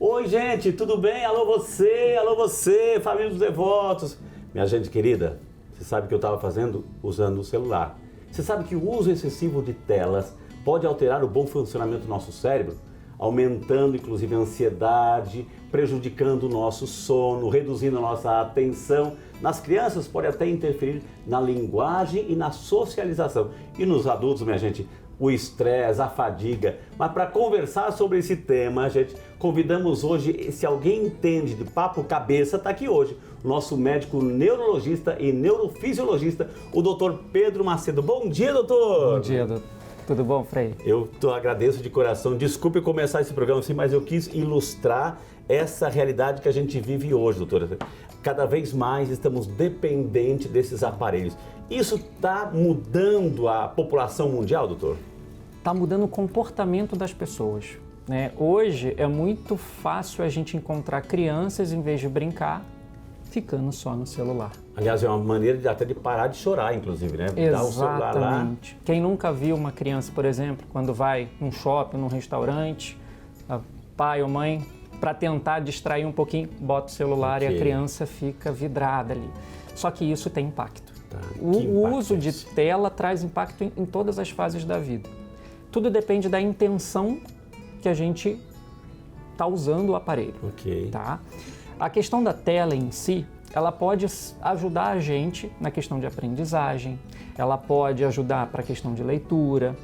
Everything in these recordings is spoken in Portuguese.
Oi, gente, tudo bem? Alô você, família dos devotos. Minha gente querida, você sabe o que eu estava fazendo? Usando o celular. Você sabe que o uso excessivo de telas pode alterar o bom funcionamento do nosso cérebro, aumentando inclusive a ansiedade, prejudicando o nosso sono, reduzindo a nossa atenção. Nas crianças pode até interferir na linguagem e na socialização. E nos adultos, minha gente, o estresse, a fadiga. Mas para conversar sobre esse tema, gente, convidamos hoje, se alguém entende de papo cabeça, está aqui hoje, o nosso médico neurologista e neurofisiologista, o Dr. Pedro Macedo. Bom dia, doutor! Bom dia, doutor. Tudo bom, Frei? Eu agradeço de coração. Desculpe começar esse programa assim, mas eu quis ilustrar essa realidade que a gente vive hoje, doutora. Cada vez mais estamos dependentes desses aparelhos. Isso está mudando a população mundial, doutor? Está mudando o comportamento das pessoas, né? Hoje é muito fácil a gente encontrar crianças, em vez de brincar, ficando só no celular. Aliás, é uma maneira até de parar de chorar, inclusive, né? Exatamente. Dar o celular lá. Quem nunca viu uma criança, por exemplo, quando vai num shopping, num restaurante, pai ou mãe, para tentar distrair um pouquinho, bota o celular e a criança fica vidrada ali. Só que isso tem impacto. O uso de tela traz impacto em todas as fases da vida. Tudo depende da intenção que a gente está usando o aparelho. Tá? A questão da tela em si, ela pode ajudar a gente na questão de aprendizagem, ela pode ajudar para a questão de leitura,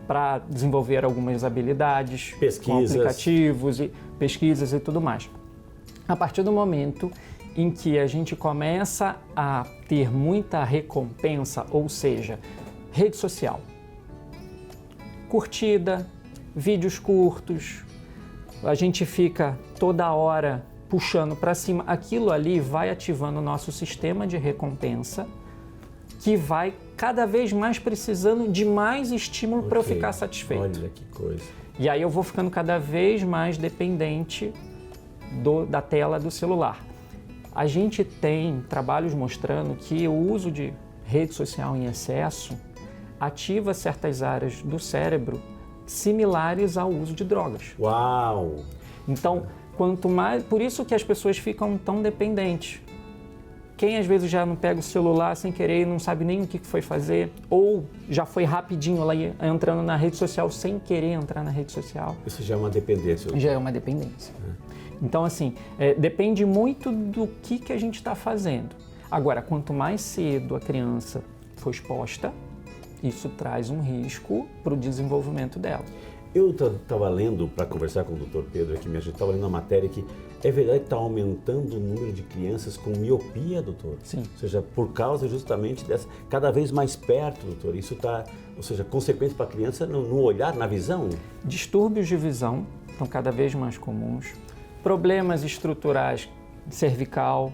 para desenvolver algumas habilidades, com aplicativos e pesquisas e tudo mais. A partir do momento em que a gente começa a ter muita recompensa, ou seja, rede social, curtida, vídeos curtos, a gente fica toda hora puxando para cima, aquilo ali vai ativando o nosso sistema de recompensa, que vai cada vez mais precisando de mais estímulo para eu ficar satisfeito. Olha que coisa. E aí eu vou ficando cada vez mais dependente da tela do celular. A gente tem trabalhos mostrando que o uso de rede social em excesso ativa certas áreas do cérebro similares ao uso de drogas. Uau! Então, quanto mais, por isso que as pessoas ficam tão dependentes. Quem às vezes já não pega o celular sem querer e não sabe nem o que foi fazer, ou já foi rapidinho lá entrando na rede social sem querer entrar na rede social. Isso já é uma dependência. Já é uma dependência. Então, assim, depende muito do que a gente está fazendo. Agora, quanto mais cedo a criança for exposta, isso traz um risco para o desenvolvimento dela. Eu estava lendo, para conversar com o Dr. Pedro aqui, minha gente, estava lendo uma matéria que é verdade que está aumentando o número de crianças com miopia, doutor? Sim. Ou seja, por causa justamente dessa, cada vez mais perto, doutor, isso está, ou seja, consequência para a criança no olhar, na visão? Distúrbios de visão estão cada vez mais comuns, problemas estruturais cervical,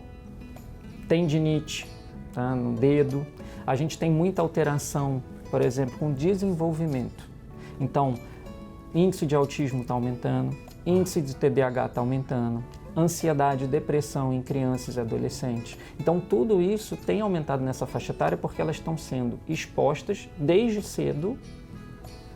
tendinite, tá, no dedo, a gente tem muita alteração, por exemplo, com desenvolvimento. Então, índice de autismo está aumentando, índice de TDAH está aumentando, ansiedade e depressão em crianças e adolescentes. Então, tudo isso tem aumentado nessa faixa etária porque elas estão sendo expostas desde cedo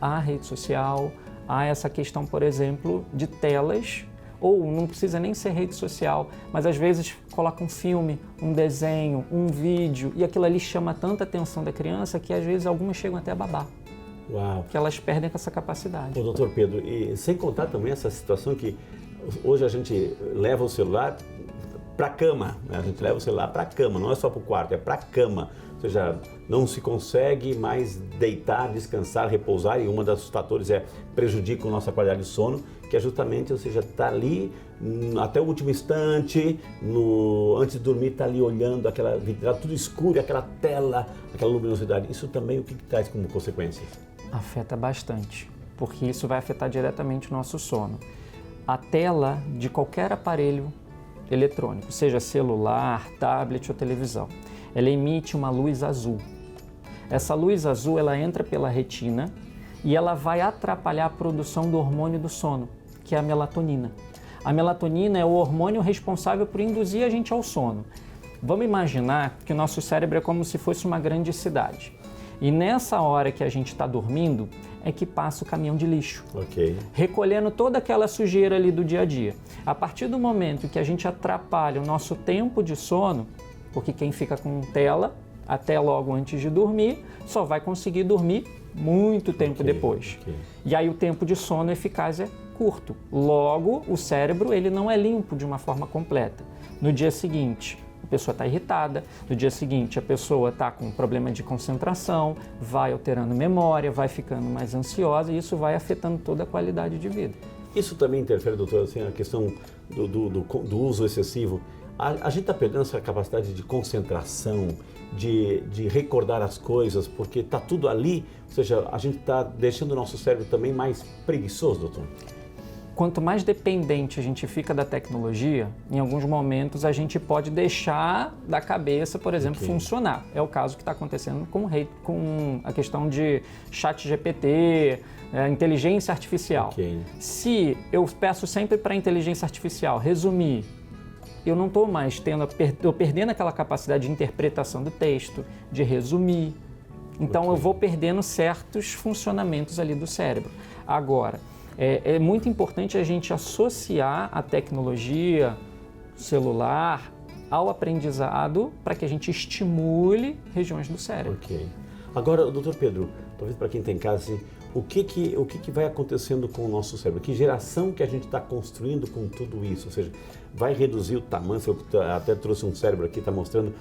à rede social, a essa questão, por exemplo, de telas, ou não precisa nem ser rede social, mas às vezes coloca um filme, um desenho, um vídeo, e aquilo ali chama tanta atenção da criança que às vezes algumas chegam até a babar. Uau. Que elas perdem essa capacidade. Ô, doutor Pedro, e sem contar também essa situação que hoje a gente leva o celular para a cama, né? A gente leva o celular para a cama, não é só para o quarto, é para a cama. Ou seja, não se consegue mais deitar, descansar, repousar, e um dos fatores prejudica a nossa qualidade de sono, que é justamente, ou seja, tá ali até o último instante, antes de dormir, tá ali olhando aquela vidrada, tudo escuro, aquela tela, aquela luminosidade. Isso também o que traz como consequência? Afeta bastante, porque isso vai afetar diretamente o nosso sono. A tela de qualquer aparelho eletrônico, seja celular, tablet ou televisão, ela emite uma luz azul. Essa luz azul, ela entra pela retina e ela vai atrapalhar a produção do hormônio do sono, que é a melatonina. A melatonina é o hormônio responsável por induzir a gente ao sono. Vamos imaginar que o nosso cérebro é como se fosse uma grande cidade. E nessa hora que a gente está dormindo, é que passa o caminhão de lixo, recolhendo toda aquela sujeira ali do dia a dia. A partir do momento que a gente atrapalha o nosso tempo de sono, porque quem fica com tela até logo antes de dormir, só vai conseguir dormir muito tempo depois. E aí o tempo de sono eficaz é curto. Logo, o cérebro ele não é limpo de uma forma completa. No dia seguinte, a pessoa está irritada, no dia seguinte a pessoa está com problema de concentração, vai alterando memória, vai ficando mais ansiosa e isso vai afetando toda a qualidade de vida. Isso também interfere, doutor, assim, a questão do uso excessivo. A gente está perdendo essa capacidade de concentração, de recordar as coisas, porque está tudo ali, ou seja, a gente está deixando o nosso cérebro também mais preguiçoso, doutor? Quanto mais dependente a gente fica da tecnologia, em alguns momentos a gente pode deixar da cabeça, por exemplo, funcionar. É o caso que está acontecendo com a questão de ChatGPT, inteligência artificial. Se eu peço sempre para a inteligência artificial resumir, eu não estou mais estou perdendo aquela capacidade de interpretação do texto, de resumir. Então eu vou perdendo certos funcionamentos ali do cérebro. Agora, é muito importante a gente associar a tecnologia celular ao aprendizado para que a gente estimule regiões do cérebro. Agora, doutor Pedro, talvez para quem tem em casa, assim, o que vai acontecendo com o nosso cérebro? Que geração que a gente está construindo com tudo isso? Ou seja, vai reduzir o tamanho, eu até trouxe um cérebro aqui, está mostrando,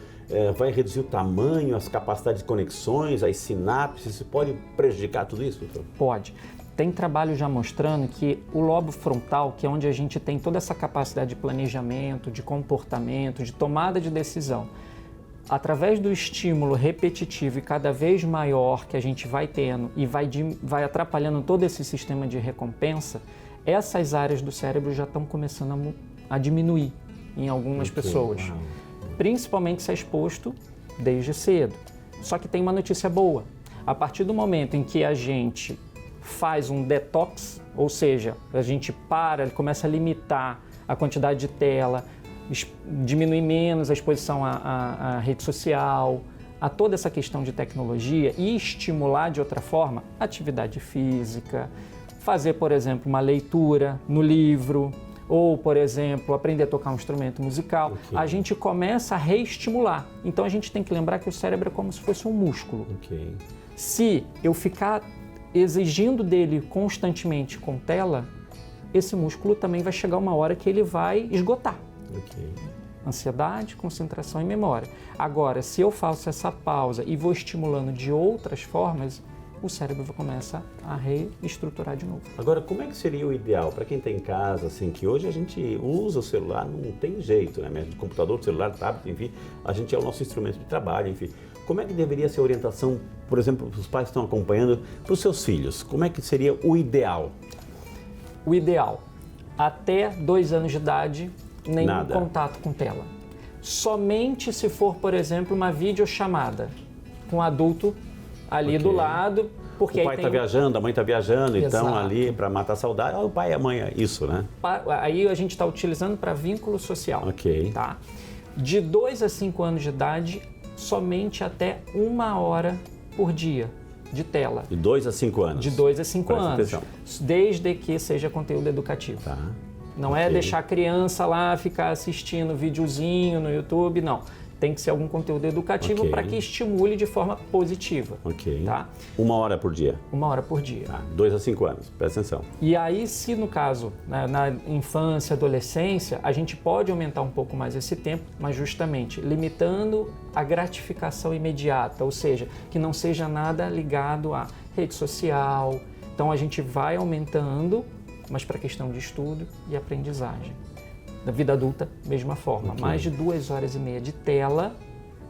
vai reduzir o tamanho, as capacidades de conexões, as sinapses, isso pode prejudicar tudo isso, doutor? Pode. Tem trabalho já mostrando que o lobo frontal, que é onde a gente tem toda essa capacidade de planejamento, de comportamento, de tomada de decisão, através do estímulo repetitivo e cada vez maior que a gente vai tendo e vai atrapalhando todo esse sistema de recompensa, essas áreas do cérebro já estão começando a diminuir em algumas pessoas. Principalmente se é exposto desde cedo. Só que tem uma notícia boa. A partir do momento em que a gente faz um detox, ou seja, a gente começa a limitar a quantidade de tela, diminuir menos a exposição à rede social, a toda essa questão de tecnologia e estimular de outra forma atividade física, fazer, por exemplo, uma leitura no livro ou, por exemplo, aprender a tocar um instrumento musical, a gente começa a reestimular. Então a gente tem que lembrar que o cérebro é como se fosse um músculo. Se eu ficar exigindo dele constantemente com tela, esse músculo também vai chegar uma hora que ele vai esgotar. Ansiedade, concentração e memória. Agora, se eu faço essa pausa e vou estimulando de outras formas, o cérebro começa a reestruturar de novo. Agora, como é que seria o ideal para quem está em casa, assim, que hoje a gente usa o celular, não tem jeito, né? Computador, celular, tablet, enfim, a gente é o nosso instrumento de trabalho, enfim. Como é que deveria ser a orientação, por exemplo, os pais que estão acompanhando, para os seus filhos? Como é que seria o ideal? O ideal, até 2 anos de idade, nenhum contato com tela. Somente se for, por exemplo, uma videochamada com um adulto ali do lado. Porque o pai está viajando, a mãe está viajando, então ali para matar a saudade, o pai e a mãe, isso, né? Aí a gente está utilizando para vínculo social. Tá? De 2 a 5 anos de idade, somente até 1 hora por dia de tela. De 2 a 5 anos? De 2 a 5 anos. Atenção. Desde que seja conteúdo educativo. Não é deixar a criança lá ficar assistindo videozinho no YouTube, não. Tem que ser algum conteúdo educativo para que estimule de forma positiva. Tá? 1 hora por dia? 1 hora por dia. 2 a 5 anos, presta atenção. E aí, se no caso, na infância, adolescência, a gente pode aumentar um pouco mais esse tempo, mas justamente limitando a gratificação imediata, ou seja, que não seja nada ligado à rede social. Então a gente vai aumentando, mas para questão de estudo e aprendizagem. Na vida adulta, mesma forma. Mais de 2 horas e meia de tela,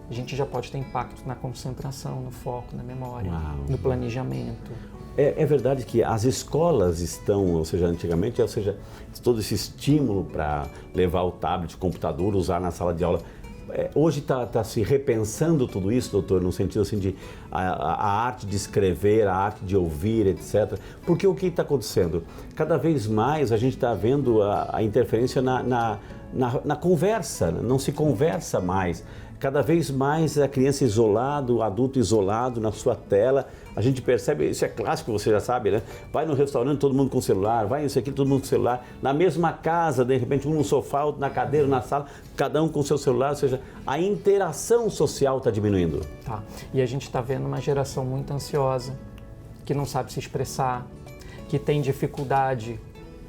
a gente já pode ter impacto na concentração, no foco, na memória, no planejamento. É verdade que as escolas estão, ou seja, antigamente, ou seja, todo esse estímulo para levar o tablet, o computador, usar na sala de aula. Hoje está se repensando tudo isso, doutor, no sentido assim de a arte de escrever, a arte de ouvir, etc. Porque o que está acontecendo? Cada vez mais a gente está vendo a interferência na conversa, não se conversa mais. Cada vez mais a criança isolada, o adulto isolado na sua tela. A gente percebe, isso é clássico, você já sabe, né? Vai no restaurante, todo mundo com celular, vai isso aqui, todo mundo com celular. Na mesma casa, de repente, um no sofá, outro na cadeira, na sala, cada um com seu celular, ou seja, a interação social está diminuindo. Tá. E a gente está vendo uma geração muito ansiosa, que não sabe se expressar, que tem dificuldade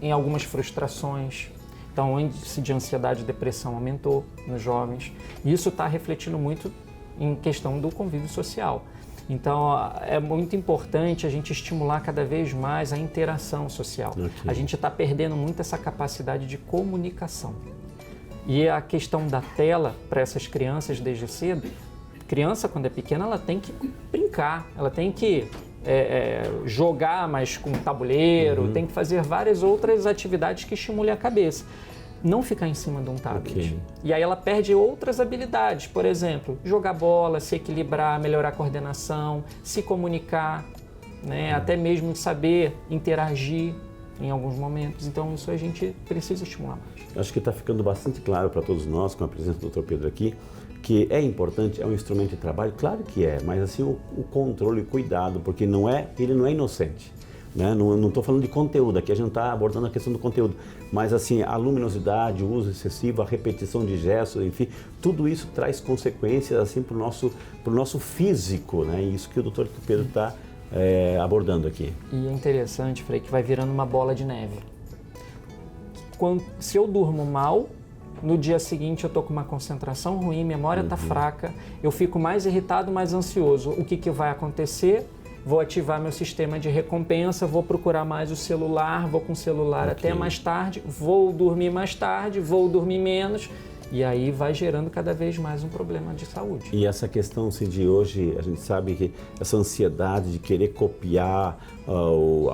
em algumas frustrações. Então, o índice de ansiedade e depressão aumentou nos jovens. E isso está refletindo muito em questão do convívio social. Então, é muito importante a gente estimular cada vez mais a interação social. Okay. A gente está perdendo muito essa capacidade de comunicação. E a questão da tela para essas crianças desde cedo, criança quando é pequena, ela tem que brincar, ela tem que jogar mais com tabuleiro, tem que fazer várias outras atividades que estimulem a cabeça. Não ficar em cima de um tablet. Okay. E aí ela perde outras habilidades, por exemplo, jogar bola, se equilibrar, melhorar a coordenação, se comunicar, né? Até mesmo saber interagir em alguns momentos. Então isso a gente precisa estimular mais. Acho que está ficando bastante claro para todos nós, com a presença do Dr. Pedro aqui, que é importante, é um instrumento de trabalho, claro que é, mas assim o controle, o cuidado, porque ele não é inocente. Né? Não estou falando de conteúdo, aqui a gente está abordando a questão do conteúdo, mas assim, a luminosidade, o uso excessivo, a repetição de gestos, enfim, tudo isso traz consequências assim, para o nosso físico, né? Isso que o Dr. Pedro está abordando aqui. E é interessante, Frei, que vai virando uma bola de neve. Se eu durmo mal, no dia seguinte eu estou com uma concentração ruim, memória está fraca, eu fico mais irritado, mais ansioso. O que vai acontecer? Vou ativar meu sistema de recompensa, vou procurar mais o celular, vou com o celular até mais tarde, vou dormir mais tarde, vou dormir menos, e aí vai gerando cada vez mais um problema de saúde. E essa questão assim, de hoje, a gente sabe que essa ansiedade de querer copiar,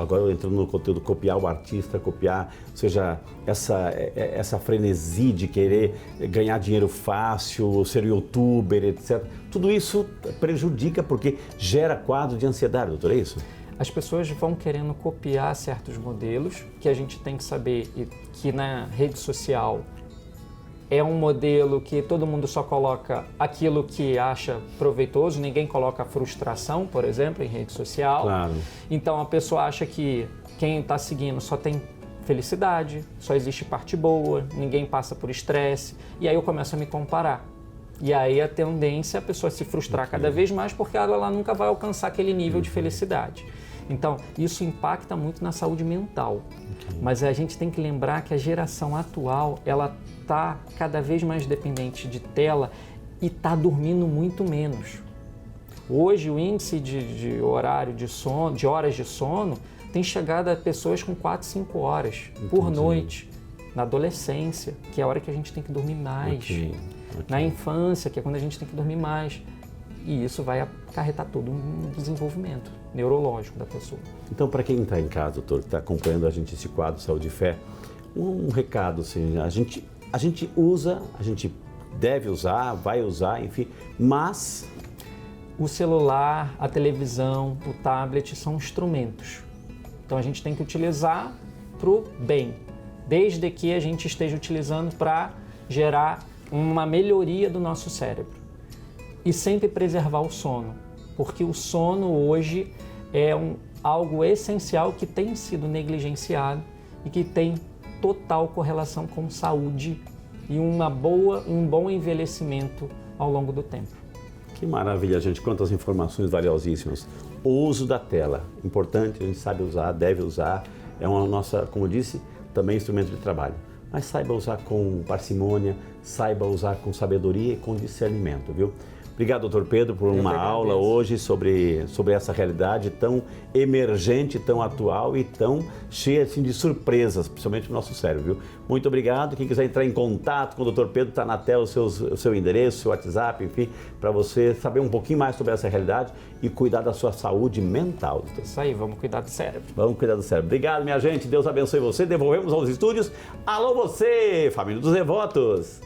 agora entrando no conteúdo, copiar o artista, copiar, ou seja, essa frenesi de querer ganhar dinheiro fácil, ser youtuber, etc. Tudo isso prejudica porque gera quadro de ansiedade, doutor, é isso? As pessoas vão querendo copiar certos modelos, que a gente tem que saber que na rede social é um modelo que todo mundo só coloca aquilo que acha proveitoso, ninguém coloca frustração, por exemplo, em rede social. Claro. Então a pessoa acha que quem está seguindo só tem felicidade, só existe parte boa, ninguém passa por estresse, e aí eu começo a me comparar. E aí a tendência é a pessoa se frustrar cada vez mais porque ela nunca vai alcançar aquele nível de felicidade. Então, isso impacta muito na saúde mental. Mas a gente tem que lembrar que a geração atual, ela está cada vez mais dependente de tela e está dormindo muito menos. Hoje, o índice de horário de sono, de horas de sono, tem chegado a pessoas com 4, 5 horas por noite. Na adolescência, que é a hora que a gente tem que dormir mais. Na infância, que é quando a gente tem que dormir mais. E isso vai acarretar todo um desenvolvimento neurológico da pessoa. Então, para quem está em casa, doutor, que está acompanhando a gente esse quadro Saúde e Fé, um recado, assim, a gente usa, a gente deve usar, vai usar, enfim, mas... O celular, a televisão, o tablet são instrumentos. Então, a gente tem que utilizar para o bem, desde que a gente esteja utilizando para gerar uma melhoria do nosso cérebro. E sempre preservar o sono, porque o sono hoje é algo essencial que tem sido negligenciado e que tem total correlação com saúde e um bom envelhecimento ao longo do tempo. Que maravilha, gente, quantas informações valiosíssimas. O uso da tela, importante, a gente sabe usar, deve usar, é uma nossa, como eu disse, também instrumento de trabalho. Mas saiba usar com parcimônia, saiba usar com sabedoria e com discernimento, viu? Obrigado, doutor Pedro, por uma aula hoje sobre essa realidade tão emergente, tão atual e tão cheia assim, de surpresas, principalmente no nosso cérebro, viu? Muito obrigado. Quem quiser entrar em contato com o doutor Pedro, está na tela o seu endereço, o seu WhatsApp, enfim, para você saber um pouquinho mais sobre essa realidade e cuidar da sua saúde mental. Doutor. Isso aí, vamos cuidar do cérebro. Vamos cuidar do cérebro. Obrigado, minha gente. Deus abençoe você. Devolvemos aos estúdios. Alô você, família dos devotos.